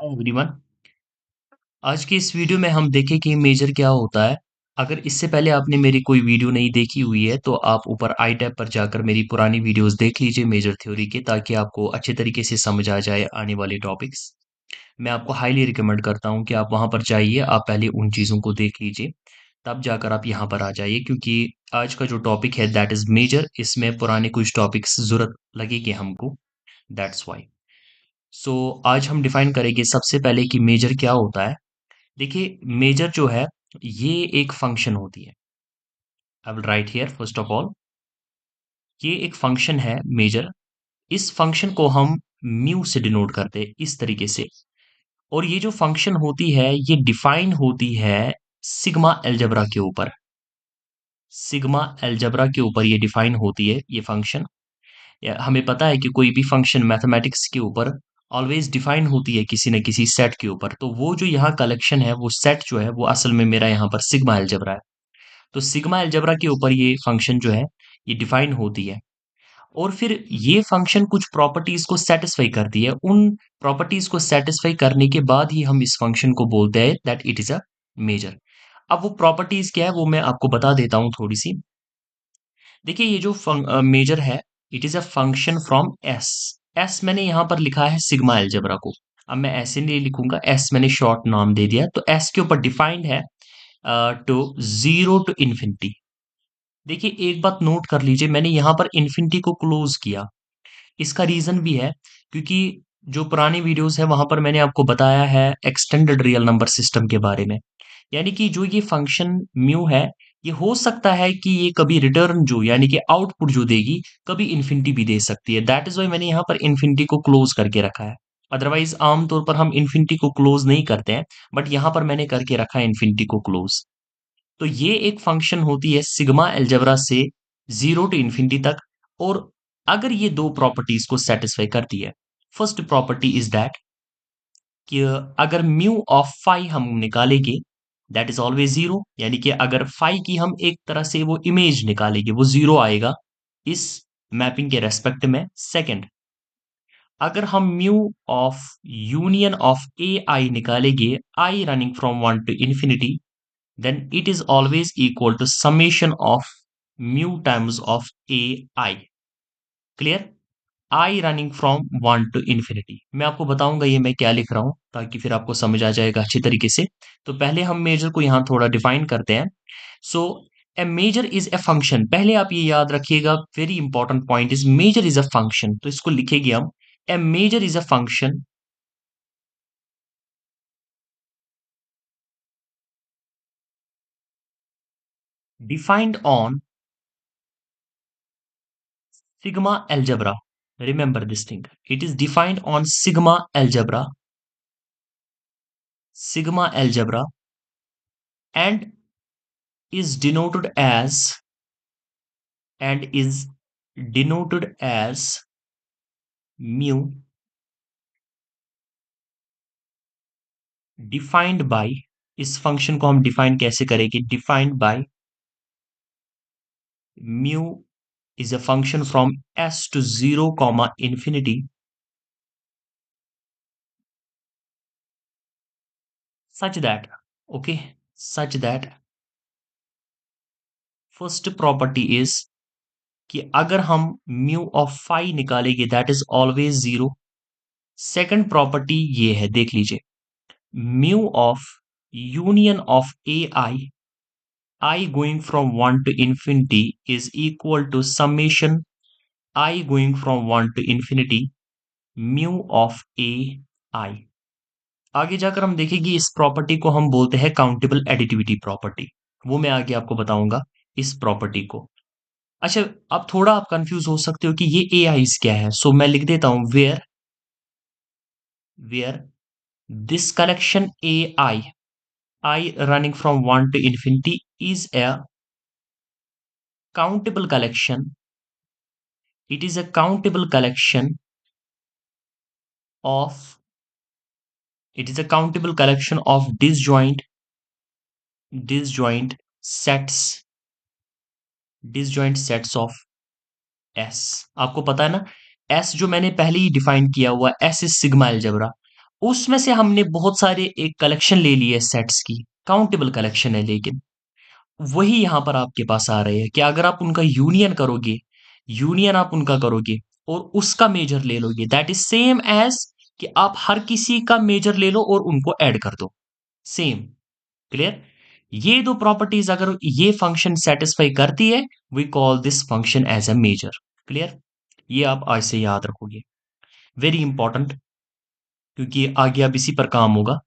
Hi everyone. आज की इस वीडियो में हम देखें कि मेजर क्या होता है। अगर इससे पहले आपने मेरी कोई वीडियो नहीं देखी हुई है तो आप ऊपर आई टैब पर जाकर मेरी पुरानी वीडियोस देख लीजिए मेजर थ्योरी के, ताकि आपको अच्छे तरीके से समझ आ जाए आने वाले टॉपिक्स। मैं आपको हाईली रिकमेंड करता हूँ कि आप वहाँ पर जाइए, आप पहले उन चीज़ों को देख लीजिए, तब जाकर आप यहाँ पर आ जाइए, क्योंकि आज का जो टॉपिक है दैट इज़ मेजर, इसमें पुराने कुछ टॉपिक्स ज़रूरत लगेगी हमको। That's why. सो आज हम डिफाइन करेंगे सबसे पहले कि मेजर क्या होता है। देखिए, मेजर जो है ये एक फंक्शन होती है। I will write here first of all, ये एक फंक्शन है मेजर। इस फंक्शन को हम म्यू से डिनोट करते हैं इस तरीके से। और ये जो फंक्शन होती है ये डिफाइन होती है सिग्मा एल्जेब्रा के ऊपर। सिग्मा एल्जेब्रा के ऊपर ये डिफाइन होती है ये फंक्शन। हमें पता है कि कोई भी फंक्शन मैथमेटिक्स के ऊपर ऑलवेज डिफाइन होती है किसी न किसी सेट के ऊपर। तो वो जो यहाँ कलेक्शन है, वो सेट जो है, वो असल में मेरा यहाँ पर सिग्मा एल्जेब्रा है। तो सिग्मा अलजेब्रा के ऊपर ये फंक्शन जो है ये डिफाइन होती है। और फिर ये फंक्शन कुछ प्रॉपर्टीज को सेटिस्फाई करती है। उन प्रॉपर्टीज को सेटिस्फाई करने के बाद ही हम इस फंक्शन को बोलते हैं that it is a measure. अब वो प्रॉपर्टीज क्या है वो मैं आपको बता देता हूं थोड़ी सी। देखिए, ये जो मेजर है, it is a function from S. S मैंने यहां पर लिखा है सिग्मा अलजेब्रा को। अब मैं ऐसे नहीं लिखूंगा, एस मैंने शॉर्ट नाम दे दिया। तो एस के ऊपर डिफाइंड है टू जीरो टू इन्फिनिटी। देखिए, एक बात नोट कर लीजिए, मैंने यहाँ पर इन्फिनिटी को क्लोज किया। इसका रीजन भी है, क्योंकि जो पुरानी वीडियोस है वहां पर मैंने आपको बताया है एक्सटेंडेड रियल नंबर सिस्टम के बारे में। यानी कि जो ये फंक्शन म्यू है, ये हो सकता है कि ये कभी रिटर्न जो यानी कि आउटपुट जो देगी, कभी इन्फिनिटी भी दे सकती है। दैट इज वाई मैंने यहाँ पर इन्फिनिटी को क्लोज करके रखा है। अदरवाइज आमतौर पर हम इन्फिनिटी को क्लोज नहीं करते हैं, बट यहाँ पर मैंने करके रखा है इन्फिनिटी को क्लोज। तो ये एक फंक्शन होती है सिग्मा अलजेब्रा से जीरो टू इन्फिनिटी तक। और अगर ये दो प्रॉपर्टीज को सेटिस्फाई करती है, फर्स्ट प्रॉपर्टी इज दैट कि अगर म्यू ऑफ फाई हम निकालेंगे, दैट इज ऑलवेज जीरो। यानी कि अगर फाई की हम एक तरह से वो इमेज निकालेंगे, वो जीरो आएगा इस मैपिंग के रेस्पेक्ट में। सेकंड, अगर हम mu of union of A I निकालेंगे, I running from one to infinity, then it is always equal to summation of mu times of ai. Clear? I running from 1 to infinity। मैं आपको बताऊंगा ये मैं क्या लिख रहा हूं, ताकि फिर आपको समझ आ जाएगा अच्छी तरीके से। तो पहले हम मेजर को यहां थोड़ा डिफाइन करते हैं। So a measure is a function. पहले आप ये याद रखिएगा, very important point is measure is a function. तो इसको लिखेंगे हम, a measure is a function defined on sigma algebra. Remember this thing. It is defined on sigma algebra, and is denoted as and is denoted as mu defined by। इस function को हम define कैसे करेंगे? Defined by mu is a function from s to 0 comma infinity, such that, okay, such that first property is कि अगर हम mu of phi निकालेंगे that is always zero. Second property ये है, देख लीजिए, mu of union of A I going from one to infinity is equal to summation I going from one to infinity mu of A I. आगे जाकर हम देखेंगे इस property को हम बोलते हैं काउंटेबल एडिटिविटी प्रॉपर्टी। वो मैं आगे आपको बताऊंगा इस प्रॉपर्टी को। अच्छा, अब थोड़ा आप कंफ्यूज हो सकते हो कि ये ए आईज क्या है। सो मैं लिख देता हूं, where this collection I running from 1 to infinity is a countable collection. It is a countable collection of it is a countable collection of disjoint sets disjoint sets of S। आपको पता है ना, S जो मैंने पहले ही define किया हुआ, S is sigma algebra. उसमें से हमने बहुत सारे एक कलेक्शन ले ली है सेट्स की, काउंटेबल कलेक्शन है, लेकिन वही यहाँ पर आपके पास आ रहे हैं कि अगर आप उनका यूनियन करोगे, यूनियन आप उनका करोगे और उसका मेजर ले लोगे, दैट इज सेम एज कि आप हर किसी का मेजर ले लो और उनको ऐड कर दो, सेम। क्लियर? ये दो प्रॉपर्टीज अगर ये फंक्शन सेटिस्फाई करती है, we call this function as a measure. Clear? ये आप आज से याद रखोगे, वेरी इंपॉर्टेंट, क्योंकि आगे अब इसी पर काम होगा।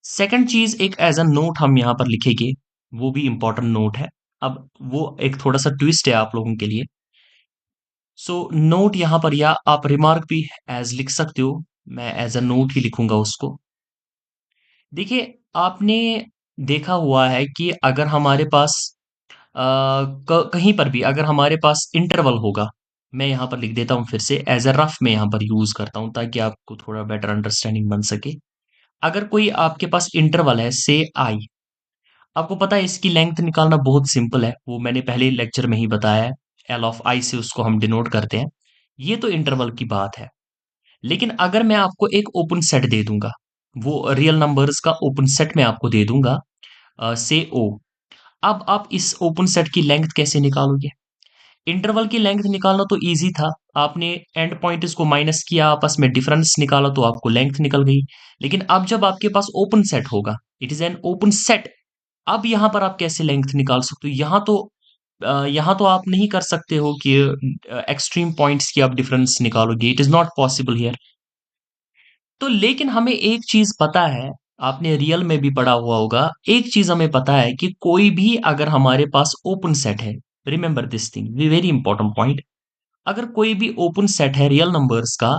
सेकंड चीज एक एज अ नोट हम यहां पर लिखेंगे, वो भी इंपॉर्टेंट नोट है। अब वो एक थोड़ा सा ट्विस्ट है आप लोगों के लिए। सो नोट यहां पर, या आप रिमार्क भी एज लिख सकते हो, मैं एज अ नोट ही लिखूंगा उसको। देखिए, आपने देखा हुआ है कि अगर हमारे पास कहीं पर भी अगर हमारे पास इंटरवल होगा, मैं यहां पर लिख देता हूं फिर से एज अ रफ में यहां पर यूज करता हूं ताकि आपको थोड़ा बेटर अंडरस्टैंडिंग बन सके। अगर कोई आपके पास इंटरवल है से आई, आपको पता है इसकी लेंथ निकालना बहुत सिंपल है, वो मैंने पहले लेक्चर में ही बताया है। एल ऑफ आई से उसको हम डिनोट करते हैं। ये तो इंटरवल की बात है। लेकिन अगर मैं आपको एक ओपन सेट दे दूंगा, वो रियल नंबर्स का ओपन सेट मैं आपको दे दूंगा, से ओ, अब आप इस ओपन सेट की लेंथ कैसे निकालोगे? इंटरवल की लेंथ निकालना तो इजी था, आपने एंड पॉइंट इसको माइनस किया, आपस में डिफरेंस निकाला तो आपको लेंथ निकल गई। लेकिन अब जब आपके पास ओपन सेट होगा, it is an open set, अब यहां पर आप कैसे लेंथ निकाल सकते हो? यहां तो आप नहीं कर सकते हो कि एक्सट्रीम पॉइंट्स की आप डिफरेंस निकालोगे, it is not possible here. तो लेकिन हमें एक चीज पता है, आपने रियल में भी पढ़ा हुआ होगा, एक चीज हमें पता है कि कोई भी अगर हमारे पास ओपन सेट है, remember this thing, very important point, अगर कोई भी ओपन सेट है रियल नंबर्स का,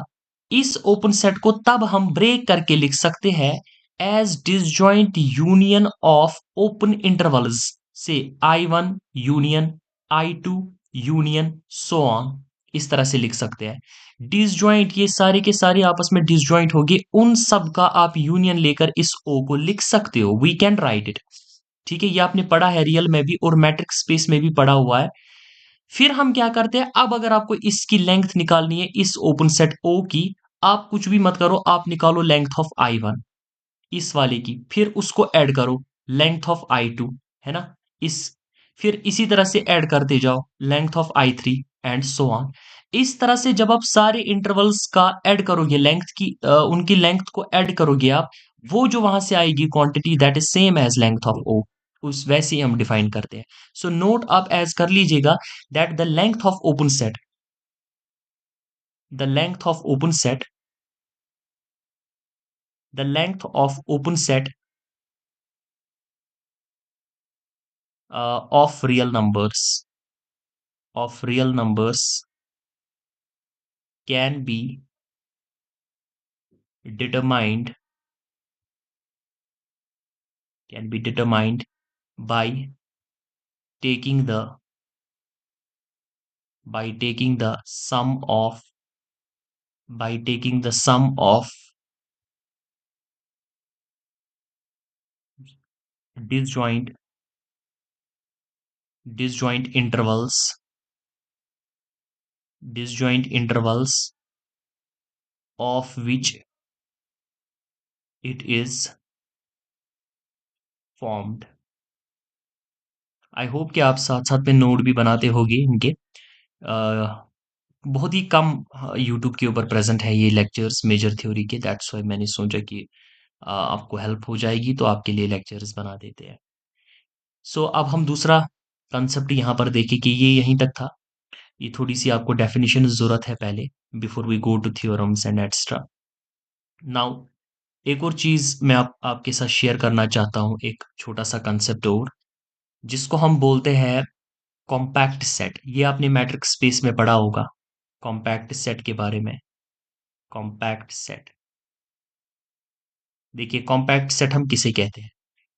इस ओपन सेट को तब हम ब्रेक करके लिख सकते हैं as disjoint union of open intervals से I1 union I2 union so on, इस तरह से लिख सकते हैं। डिसजॉइंट, ये सारे के सारे आपस में डिसजॉइंट होगी, उन सब का आप यूनियन लेकर इस ओ को लिख सकते हो, वी कैन राइट इट। ठीक है, ये आपने पढ़ा है रियल में भी और मैट्रिक स्पेस में भी पढ़ा हुआ है। फिर हम क्या करते हैं, अब अगर आपको इसकी लेंथ निकालनी है इस ओपन सेट ओ की, आप कुछ भी मत करो, आप निकालो लेंथ ऑफ I1 इस वाले की, फिर उसको ऐड करो लेंथ ऑफ I2, है ना, इस, फिर इसी तरह से ऐड करते जाओ length of I3 and so on. इस तरह से जब आप सारे इंटरवल्स का ऐड करोगे, लेंथ की उनकी लेंथ को ऐड करोगे आप, वो जो वहां से आएगी quantity that is same as length of O, उस वैसे ही हम डिफाइन करते हैं। सो नोट आप एज कर लीजिएगा that the length of open set, the length of open set, the length of open set of real numbers, of real numbers can be determined, can be determined by taking the, by taking the sum of, by taking the sum of disjoint, disjoint intervals, disjoint intervals of which it is formed। I hope कि आप साथ साथ में note भी बनाते होगे इनके। बहुत ही कम यूट्यूब के ऊपर प्रेजेंट है ये लेक्चर्स मेजर थ्योरी के, दैट्स वाई मैंने सोचा कि आपको हेल्प हो जाएगी तो आपके लिए लेक्चर्स बना देते हैं। सो अब हम दूसरा कंसेप्ट यहाँ पर देखें कि ये यहीं तक था। ये थोड़ी सी आपको डेफिनेशन ज़रूरत है पहले, before we go to theorems and extra. Now एक और चीज़ मैं आपके साथ शेयर करना चाहता हूँ, एक छोटा सा कंसेप्ट और, जिसको हम बोलते हैं कॉम्पैक्ट सेट। ये आपने मैट्रिक्स स्पेस में पढ़ा होगा कॉम्पैक्ट सेट के बारे में। कॉम्पैक्ट सेट, देखिए कॉम्पैक्ट सेट हम किसे कहते हैं?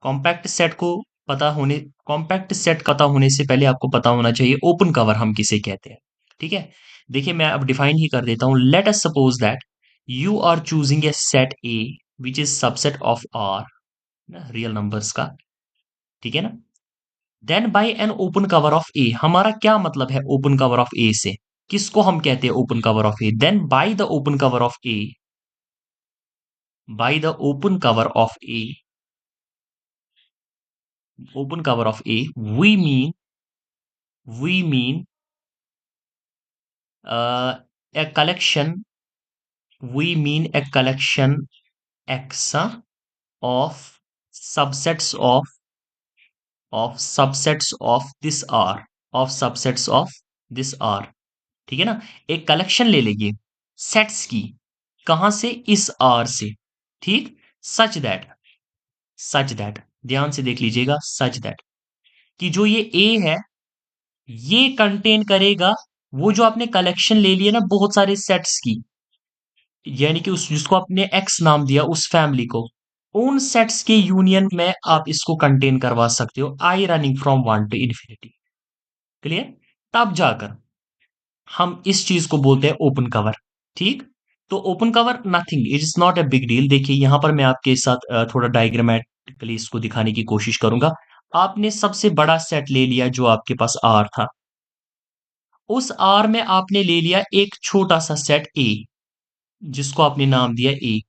कॉम्पैक्ट सेट को पता होने कॉम्पैक्ट सेट पता होने से पहले आपको पता होना चाहिए ओपन कवर हम किसे कहते हैं। ठीक है, देखिए मैं अब डिफाइन ही कर देता हूं। Let us suppose that you are choosing a set A which is subset of R, real numbers का, ठीक है ना। Then by an open cover of A, हमारा क्या मतलब है ओपन कवर ऑफ ए से? किसको हम कहते हैं open cover of A? Then by the open cover of A, by the open cover of A, we mean a collection. We mean a collection X of subsets of this R, of subsets of this R. ठीक है ना? एक collection ले लेंगे sets की, कहां से? इस R से। ठीक, सच दैट ध्यान से देख लीजिएगा, सच दैट कि जो ये A है, ये कंटेन करेगा वो जो आपने कलेक्शन ले लिया ना बहुत सारे सेट्स की, यानी कि उस जिसको आपने एक्स नाम दिया उस फैमिली को, उन सेट्स के यूनियन में आप इसको कंटेन करवा सकते हो, I running from one to infinity. Clear? तब जाकर हम इस चीज को बोलते हैं ओपन कवर। ठीक, तो open cover nothing, it is not a big deal. देखिए यहां पर मैं आपके साथ थोड़ा डायग्रामेटिकली इसको दिखाने की कोशिश करूंगा। आपने सबसे बड़ा सेट ले लिया जो आपके पास आर था, उस आर में आपने ले लिया एक छोटा सा सेट ए, जिसको आपने नाम दिया ए।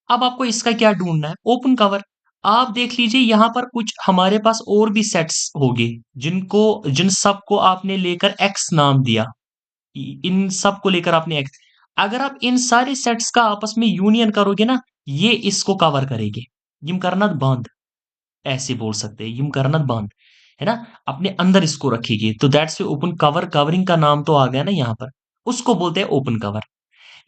अब आपको इसका क्या ढूंढना है? Open cover. आप देख लीजिए यहां पर कुछ हमारे पास और भी सेट्स होंगे जिन सब को आपने लेकर एक्स नाम दिया, इन सब को लेकर आपने एक्स, अगर आप इन सारे सेट्स का आपस में यूनियन करोगे ना, ये इसको कवर करेंगे। यम करना बंद, ऐसे बोल सकते हैं, यम करना बंद, है ना? अपने अंदर इसको रखेगी, तो दैट्स ओपन कवर। कवरिंग का नाम तो आ गया ना यहाँ पर, उसको बोलते हैं ओपन कवर।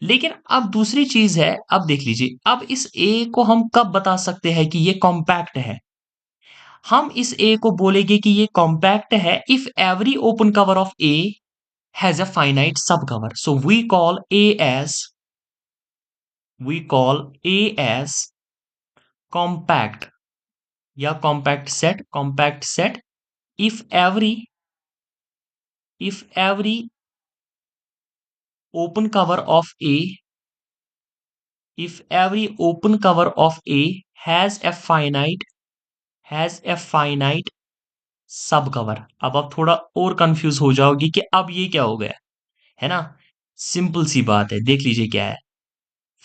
लेकिन अब दूसरी चीज है, अब देख लीजिए, अब इस ए को हम कब बता सकते हैं कि ये कॉम्पैक्ट है? हम इस ए को बोलेंगे कि ये कॉम्पैक्ट है if every open cover of A has a finite subcover. So we call A as compact या compact set if every open cover of A if every open cover of A has a finite subcover। अब आप थोड़ा और confuse हो जाओगे कि अब ये क्या हो गया, है ना? सिंपल सी बात है, देख लीजिए क्या है।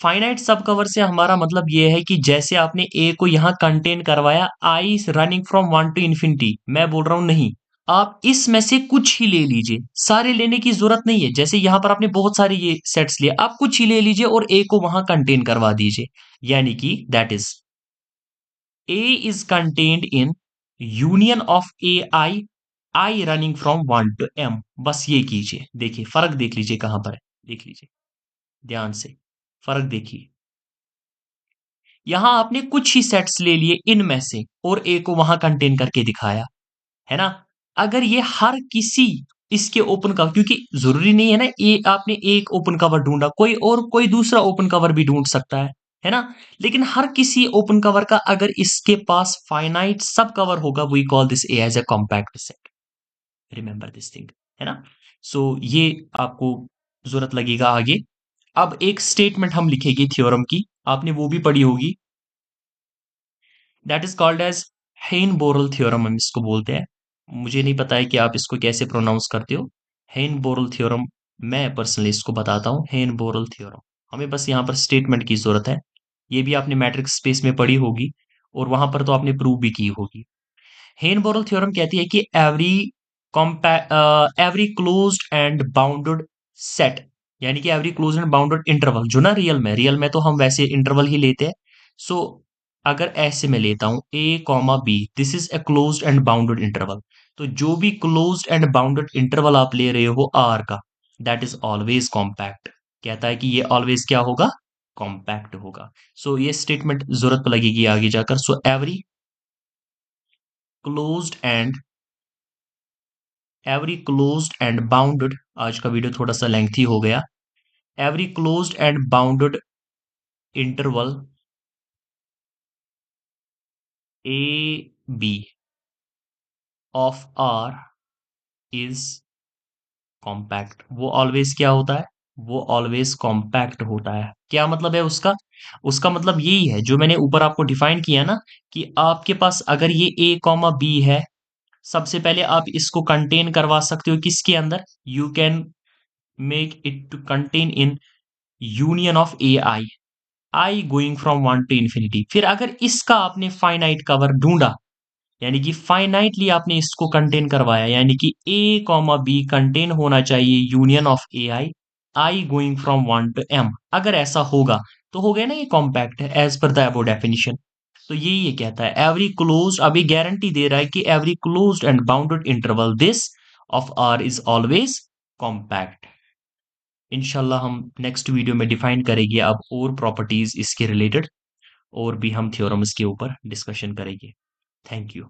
फाइनाइट सब कवर से हमारा मतलब ये है कि जैसे आपने ए को यहां कंटेन करवाया I running from one to infinity, मैं बोल रहा हूं नहीं, आप इसमें से कुछ ही ले लीजिए, सारे लेने की जरूरत नहीं है। जैसे यहां पर आपने बहुत सारे ये सेट्स लिए, आप कुछ ही ले लीजिए और ए को वहां कंटेन करवा दीजिए, यानी कि that is A is contained in union of I running from one to M. बस ये कीजिए, देखिए फर्क देख लीजिए कहां पर है, देख लीजिए ध्यान से, फर्क देखिए। यहां आपने कुछ ही सेट्स ले लिए इनमें से और ए को वहां कंटेन करके दिखाया, है ना? अगर ये हर किसी इसके ओपन कवर, क्योंकि जरूरी नहीं है ना ए आपने एक ओपन कवर ढूंढा, कोई दूसरा ओपन कवर भी ढूंढ सकता है ना? लेकिन हर किसी ओपन कवर का अगर इसके पास फाइनाइट सब कवर होगा, we call this A as a compact set. Remember this thing, है ना? सो ये आपको जरूरत लगेगा आगे। अब एक स्टेटमेंट हम लिखेंगे थ्योरम की, आपने वो भी पढ़ी होगी, दैट इज कॉल्ड एज हेन बोरल थ्योरम, हम इसको बोलते हैं। मुझे नहीं पता है कि आप इसको कैसे प्रोनाउंस करते हो, हेन बोरल थ्योरम। मैं पर्सनली इसको बताता हूँ, हेन बोरल थ्योरम। हमें बस यहाँ पर स्टेटमेंट की जरूरत है। ये भी आपने मैट्रिक्स स्पेस में पढ़ी होगी और वहां पर तो आपने प्रूव भी की होगी। हेन बोरल थ्योरम कहती है कि every closed and bounded set, यानी कि every closed and bounded interval, जो ना रियल में तो हम वैसे इंटरवल ही लेते हैं। सो अगर ऐसे मैं लेता हूं A comma B, this is a closed and bounded interval, तो जो भी क्लोज्ड एंड बाउंडेड इंटरवल आप ले रहे हो आर का, दैट इज ऑलवेज कॉम्पैक्ट। कहता है कि ये ऑलवेज क्या होगा? कॉम्पैक्ट होगा। सो ये स्टेटमेंट जरूरत लगेगी आगे जाकर। So closed and every closed and bounded, आज का वीडियो थोड़ा सा लेंथी हो गया, every closed and bounded interval A B of R is compact. वो ऑलवेज क्या होता है? वो ऑलवेज कॉम्पैक्ट होता है। क्या मतलब है उसका? उसका मतलब यही है जो मैंने ऊपर आपको डिफाइन किया ना, कि आपके पास अगर ये ए कॉमा बी है, सबसे पहले आप इसको कंटेन करवा सकते हो किसके अंदर? You can make it to contain in union of A I. I going from 1 to infinity. फिर अगर इसका आपने फाइनाइट कवर ढूंढा, यानी कि फाइनाइटली आपने इसको कंटेन करवाया, यानी कि ए कॉमा बी कंटेन होना चाहिए union of I going from 1 to M. अगर ऐसा होगा तो हो गया ना ये कॉम्पैक्ट है as per the above definition. तो यही ये कहता है एवरी क्लोज्ड, अभी गारंटी दे रहा है कि every closed and bounded interval this of R is always compact. इंशाल्लाह हम नेक्स्ट वीडियो में डिफाइन करेंगे अब और प्रॉपर्टीज इसके रिलेटेड, और भी हम थ्योरम्स के ऊपर डिस्कशन करेंगे। Thank you.